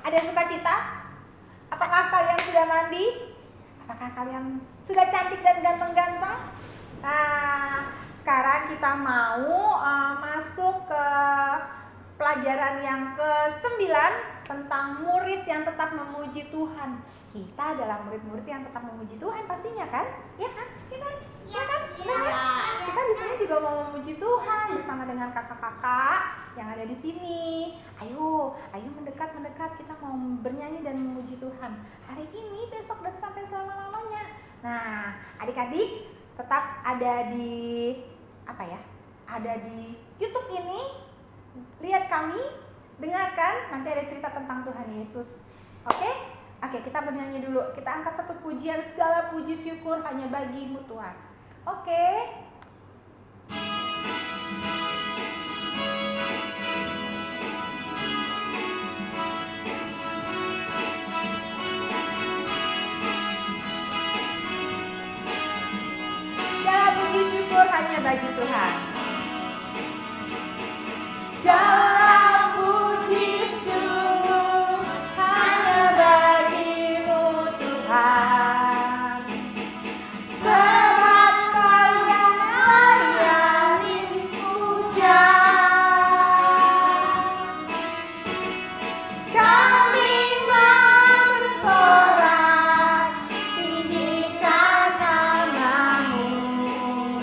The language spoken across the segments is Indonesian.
Ada sukacita? Apakah kalian sudah mandi? Apakah kalian sudah cantik dan ganteng-ganteng? Nah, sekarang kita mau masuk ke pelajaran yang ke-9 tentang murid yang tetap memuji Tuhan. Kita adalah murid-murid yang tetap memuji Tuhan pastinya kan? Iya kan? Iya kan? Iya kan? Iya. Kita di sini juga mau memuji Tuhan bersama dengan kakak-kakak yang ada di sini. Ayo mendekat, kita mau bernyanyi dan memuji Tuhan. Hari ini, besok dan sampai selama-lamanya. Nah, adik-adik tetap ada di Ada di YouTube ini. Lihat kami, dengarkan, nanti ada cerita tentang Tuhan Yesus. Oke, kita bernyanyi dulu. Kita angkat satu pujian, segala puji syukur hanya bagimu Tuhan. Oke. Segala puji syukur hanya bagi Tuhan. Segala puji syukur hanya bagimu Tuhan. Sebab Kau yang layak dipuja. Kami mau bersorak tinggikan nama-Mu.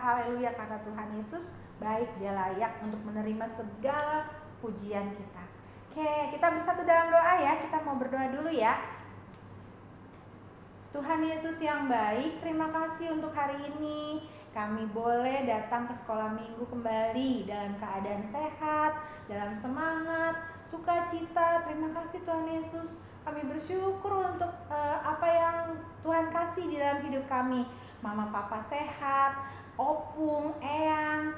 Haleluya, karena Tuhan Yesus baik, Dia layak untuk menerima segala pujian kita. Oke, kita bersatu dalam doa ya. Kita mau berdoa dulu ya. Tuhan Yesus yang baik, terima kasih untuk hari ini. Kami boleh datang ke sekolah minggu kembali dalam keadaan sehat, dalam semangat, sukacita. Terima kasih Tuhan Yesus. Kami bersyukur untuk apa yang Tuhan kasih di dalam hidup kami. Mama papa sehat, opung, eyang,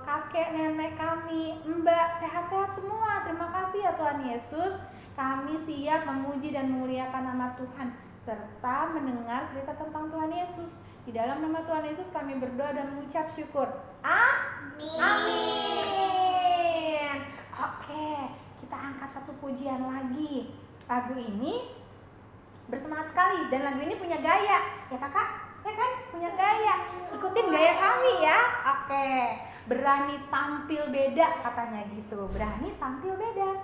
kakek nenek kami, mbak sehat-sehat semua. Terima kasih ya Tuhan Yesus. Kami siap memuji dan memuliakan nama Tuhan serta mendengar cerita tentang Tuhan Yesus. Di dalam nama Tuhan Yesus kami berdoa dan mengucap syukur. Amin. Amin. Oke, kita angkat satu pujian lagi. Lagu ini bersemangat sekali dan lagu ini punya gaya, ya kakak? Ya kan? Punya gaya. Ikutin gaya kami ya. Oke. Berani tampil beda katanya gitu. Berani tampil beda.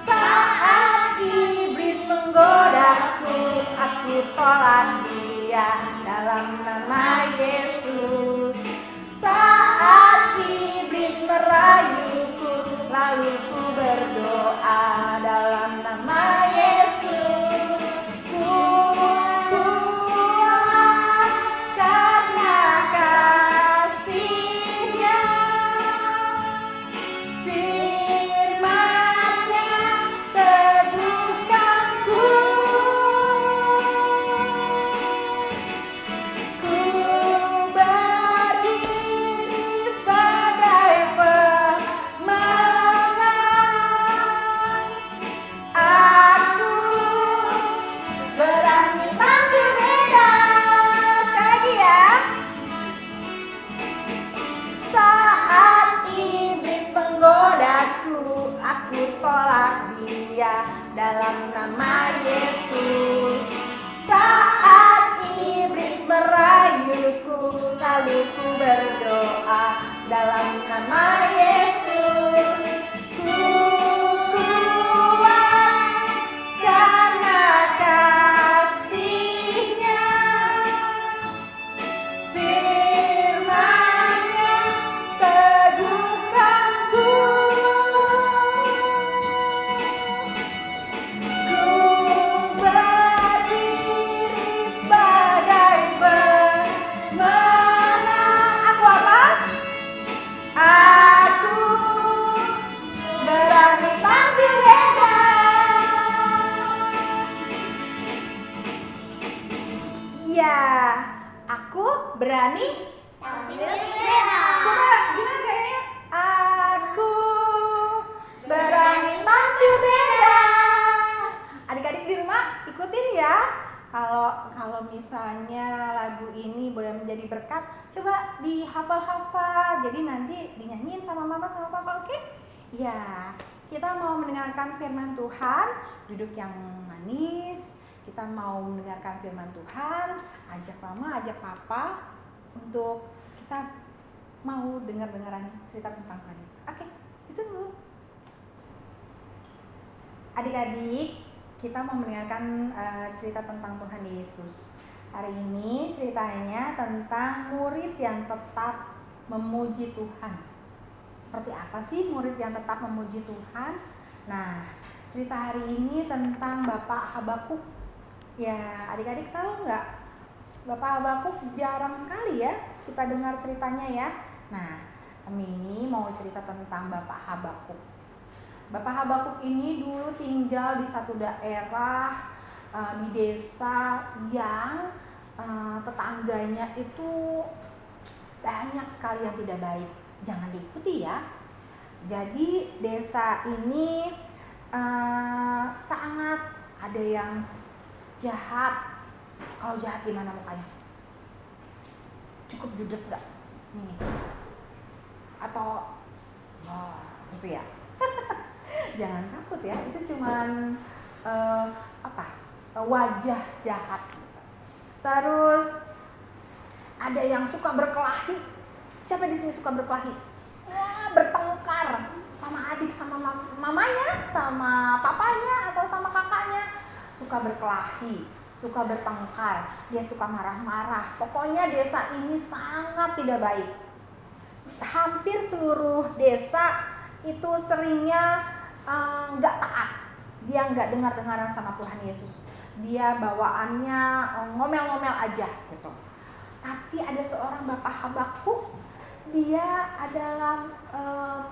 Saat iblis menggodaku, aku tolak dia dalam nama Yesus. Saat iblis merayuku, lalu ku berdoa dalam nama Yesus. Ku puas karena kasih-Nya, firman-Nya teguhkanku. Ku Iya, aku berani Tampil beda. Coba gimana kayaknya? Aku berani tampil beda. Adik-adik di rumah ikutin ya. Kalau misalnya lagu ini boleh menjadi berkat, coba dihafal-hafal. Jadi nanti dinyanyiin sama mama sama papa, oke? Ya, kita mau mendengarkan firman Tuhan, duduk yang manis. Kita mau mendengarkan firman Tuhan, ajak mama, ajak papa untuk kita mau dengar-dengaran cerita tentang Tuhan Yesus. Oke, itu dulu. Adik-adik, kita mau mendengarkan cerita tentang Tuhan Yesus. Hari ini ceritanya tentang murid yang tetap memuji Tuhan. Seperti apa sih murid yang tetap memuji Tuhan? Nah, cerita hari ini tentang Bapak Habakuk. Ya, adik-adik tahu nggak? Bapak Habakuk jarang sekali ya kita dengar ceritanya ya. Nah, kami ini mau cerita tentang Bapak Habakuk. Bapak Habakuk ini dulu tinggal di satu daerah di desa yang tetangganya itu banyak sekali yang tidak baik. Jangan diikuti ya. Jadi desa ini sangat ada yang jahat. Kalau jahat gimana mukanya? Cukup judes gak? Ini. Atau gitu ya. Jangan takut ya, itu cuman wajah jahat. Terus ada yang suka berkelahi. Siapa di sini suka berkelahi? Bertengkar sama adik, sama mamanya, sama papanya atau sama kakaknya. Suka berkelahi, suka bertengkar, dia suka marah-marah. Pokoknya desa ini sangat tidak baik. Hampir seluruh desa itu seringnya nggak taat. Dia nggak dengar-dengaran sama Tuhan Yesus. Dia bawaannya ngomel-ngomel aja gitu. Tapi ada seorang Bapak Habakuk, dia adalah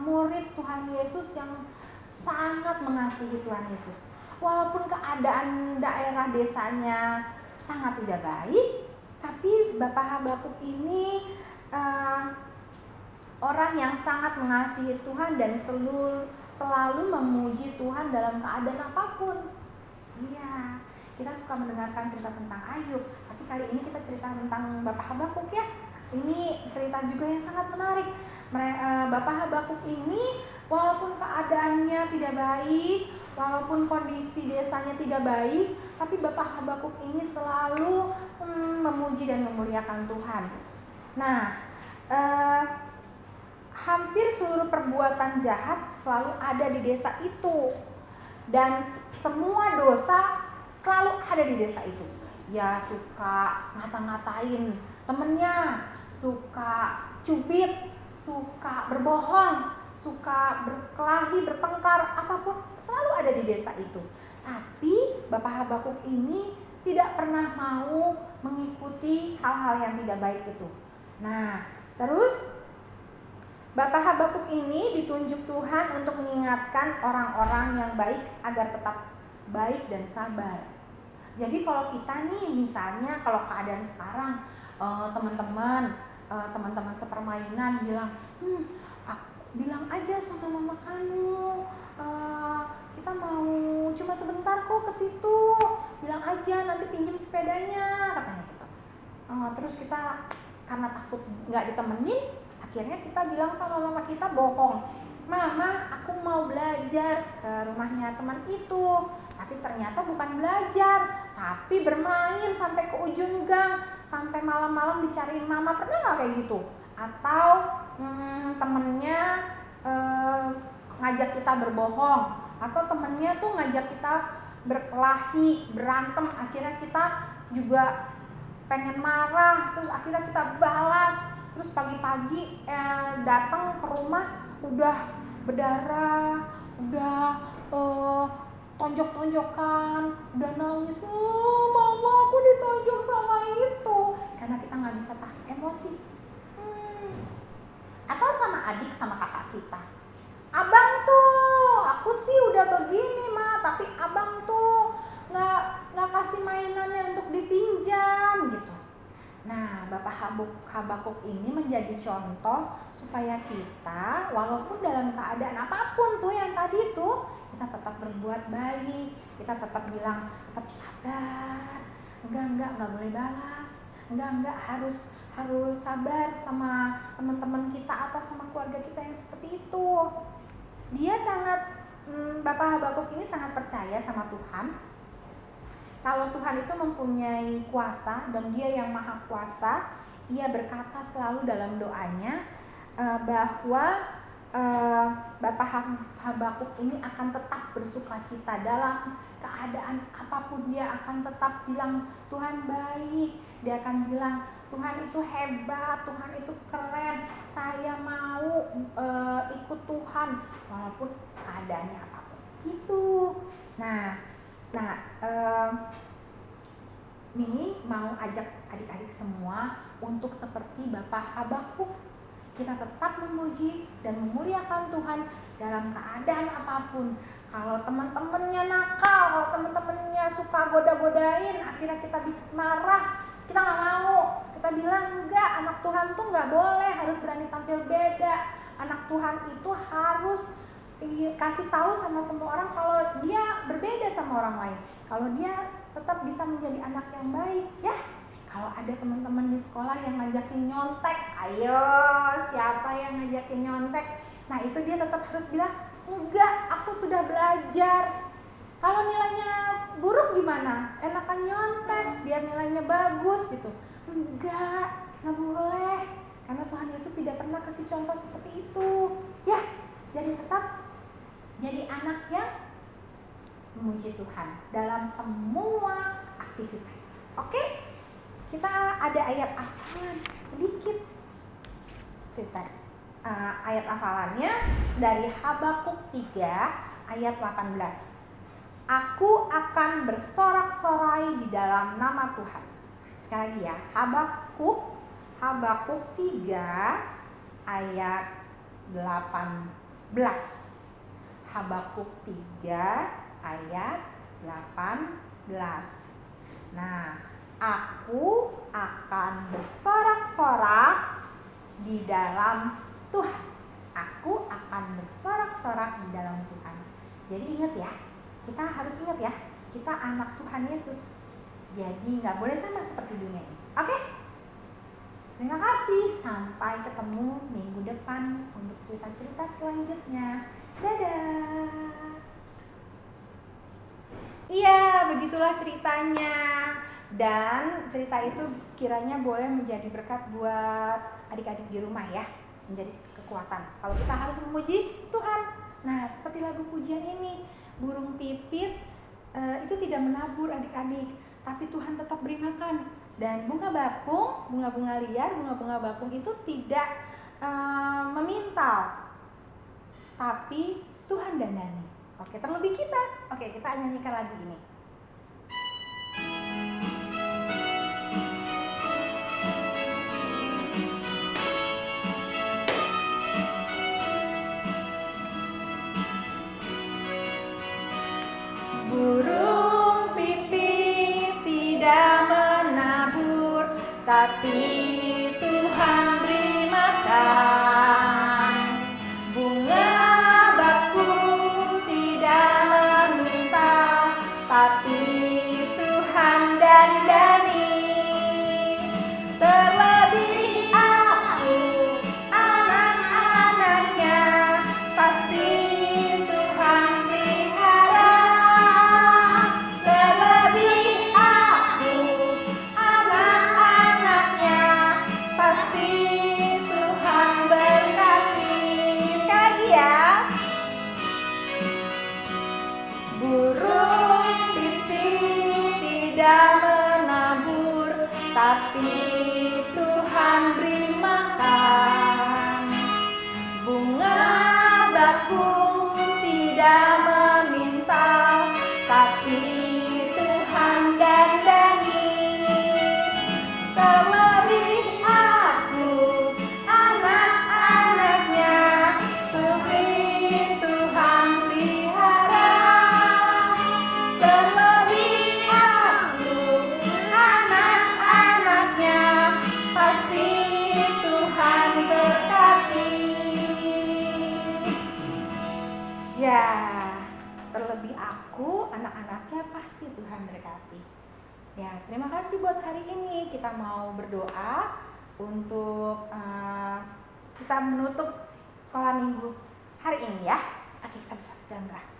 murid Tuhan Yesus yang sangat mengasihi Tuhan Yesus. Walaupun keadaan daerah desanya sangat tidak baik, tapi Bapak Habakuk ini orang yang sangat mengasihi Tuhan dan selalu memuji Tuhan dalam keadaan apapun. Iya, kita suka mendengarkan cerita tentang Ayub, tapi kali ini kita cerita tentang Bapak Habakuk ya. Ini cerita juga yang sangat menarik. Bapak Habakuk ini walaupun keadaannya tidak baik, walaupun kondisi desanya tidak baik, tapi Bapak Habakuk ini selalu memuji dan memuliakan Tuhan. Nah, hampir seluruh perbuatan jahat selalu ada di desa itu. Dan semua dosa selalu ada di desa itu. Ya suka ngata-ngatain temennya, suka cubit, suka berbohong, suka berkelahi, bertengkar, apapun selalu ada di desa itu. Tapi Bapak Habakuk ini tidak pernah mau mengikuti hal-hal yang tidak baik itu. Nah, terus Bapak Habakuk ini ditunjuk Tuhan untuk mengingatkan orang-orang yang baik agar tetap baik dan sabar. Jadi kalau kita nih misalnya kalau keadaan sekarang teman-teman sepermainan bilang, bilang aja sama mama kamu, kita mau cuma sebentar kok ke situ, bilang aja nanti pinjam sepedanya, katanya gitu. Terus kita karena takut nggak ditemenin, akhirnya kita bilang sama mama kita bohong. Mama, aku mau belajar ke rumahnya teman itu. Tapi ternyata bukan belajar, tapi bermain sampai ke ujung gang, sampai malam-malam dicariin mama. Pernah gak kayak gitu? Atau temennya ngajak kita berbohong, atau temennya tuh ngajak kita berkelahi, berantem, akhirnya kita juga pengen marah, terus akhirnya kita balas. Terus pagi-pagi datang ke rumah udah berdarah, udah tonjok-tonjokan, udah nangis, mama aku ditonjok sama itu, karena kita nggak bisa tahan emosi. Atau sama adik sama kakak kita, abang tuh, aku sih udah begini tapi abang tuh nggak kasih mainannya untuk dipinjam gitu. Bapak Habakuk ini menjadi contoh supaya kita walaupun dalam keadaan apapun tuh yang tadi tuh, kita tetap berbuat baik, kita tetap bilang tetap sabar, enggak boleh balas, enggak harus sabar sama teman-teman kita atau sama keluarga kita yang seperti itu. Dia Bapak Habakuk ini sangat percaya sama Tuhan. Kalau Tuhan itu mempunyai kuasa dan Dia yang maha kuasa, Ia berkata selalu dalam doanya bahwa Bapak Habakuk ini akan tetap bersukacita dalam keadaan apapun. Dia akan tetap bilang Tuhan baik, dia akan bilang Tuhan itu hebat, Tuhan itu keren, saya mau ikut Tuhan walaupun keadaannya apapun gitu. Nah Mimi mau ajak adik-adik semua untuk seperti Bapak Habakuk. Kita tetap memuji dan memuliakan Tuhan dalam keadaan apapun. Kalau teman-temannya nakal, kalau teman-temannya suka goda-godain, akhirnya kita marah, kita nggak mau. Kita bilang enggak, anak Tuhan tuh nggak boleh, harus berani tampil beda. Anak Tuhan itu harus kasih tahu sama semua orang kalau dia berbeda sama orang lain, kalau dia tetap bisa menjadi anak yang baik ya. Kalau ada teman-teman di sekolah yang ngajakin nyontek, ayo siapa yang ngajakin nyontek? Nah itu dia tetap harus bilang enggak, aku sudah belajar. Kalau nilainya buruk gimana? Enakan nyontek biar nilainya bagus gitu. Enggak boleh, karena Tuhan Yesus tidak pernah kasih contoh seperti itu ya. Jadi tetap jadi anak yang memuji Tuhan dalam semua aktivitas. Oke? Kita ada ayat hafalan sedikit cerita. Ayat hafalannya dari Habakuk 3 ayat 18. Aku akan bersorak-sorai di dalam nama Tuhan. Sekali lagi ya, Habakuk 3 ayat 18. Habakuk 3 ayat 18. Nah, aku akan bersorak-sorak di dalam Tuhan. Aku akan bersorak-sorak di dalam Tuhan. Jadi ingat ya, kita harus ingat ya, kita anak Tuhan Yesus. Jadi nggak boleh sama seperti dunia ini. Oke? Terima kasih. Sampai ketemu minggu depan untuk cerita-cerita selanjutnya. Dadah. Iya, begitulah ceritanya. Dan cerita itu kiranya boleh menjadi berkat buat adik-adik di rumah ya, menjadi kekuatan. Kalau kita harus memuji Tuhan. Nah, seperti lagu pujian ini, burung pipit itu tidak menabur adik-adik, tapi Tuhan tetap beri makan. Dan bunga-bunga liar, bunga-bunga bakung itu tidak memintal, tapi Tuhan dandani. Oke, terlebih kita. Oke, kita nyanyikan lagu ini. Burung pipit tidak menabur, tapi Tuhan beri makan. Bunga bakung tidak meminta, tapi Tuhan dandani. Terlebih aku, anak-anaknya, pasti Tuhan pelihara. Terlebih aku, anak-anaknya, pasti Tuhan berkati. Sekali lagi ya. Burung pipit tidak menabur, tapi Tuhan beri makan. Bunga bakung tidak meminta, tapi Tuhan dandani. Terlebih aku, anak-anaknya, Tuhan pelihara. Terlebih aku, anak-anaknya, Tuhan berkati. Ya, terima kasih buat hari ini. Kita mau berdoa untuk kita menutup sekolah minggu hari ini ya. Oke, kita bisa sedang berdoa.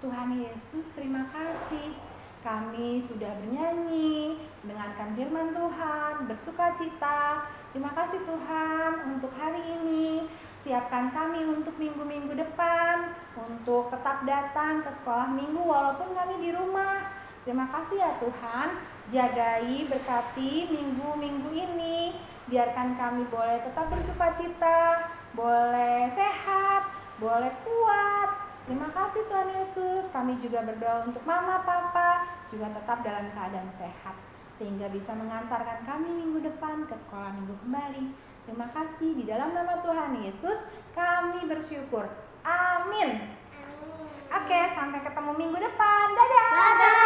Tuhan Yesus, terima kasih. Kami sudah bernyanyi, mendengarkan firman Tuhan, bersuka cita. Terima kasih Tuhan untuk hari ini. Siapkan kami untuk minggu-minggu depan, untuk tetap datang ke sekolah minggu walaupun kami di rumah. Terima kasih ya Tuhan, jagai, berkati minggu-minggu ini. Biarkan kami boleh tetap bersuka cita, boleh sehat, boleh kuat. Terima kasih Tuhan Yesus. Kami juga berdoa untuk mama, papa juga tetap dalam keadaan sehat, sehingga bisa mengantarkan kami minggu depan ke sekolah minggu kembali. Terima kasih, di dalam nama Tuhan Yesus kami bersyukur. Amin. Oke, sampai ketemu minggu depan. Dadah.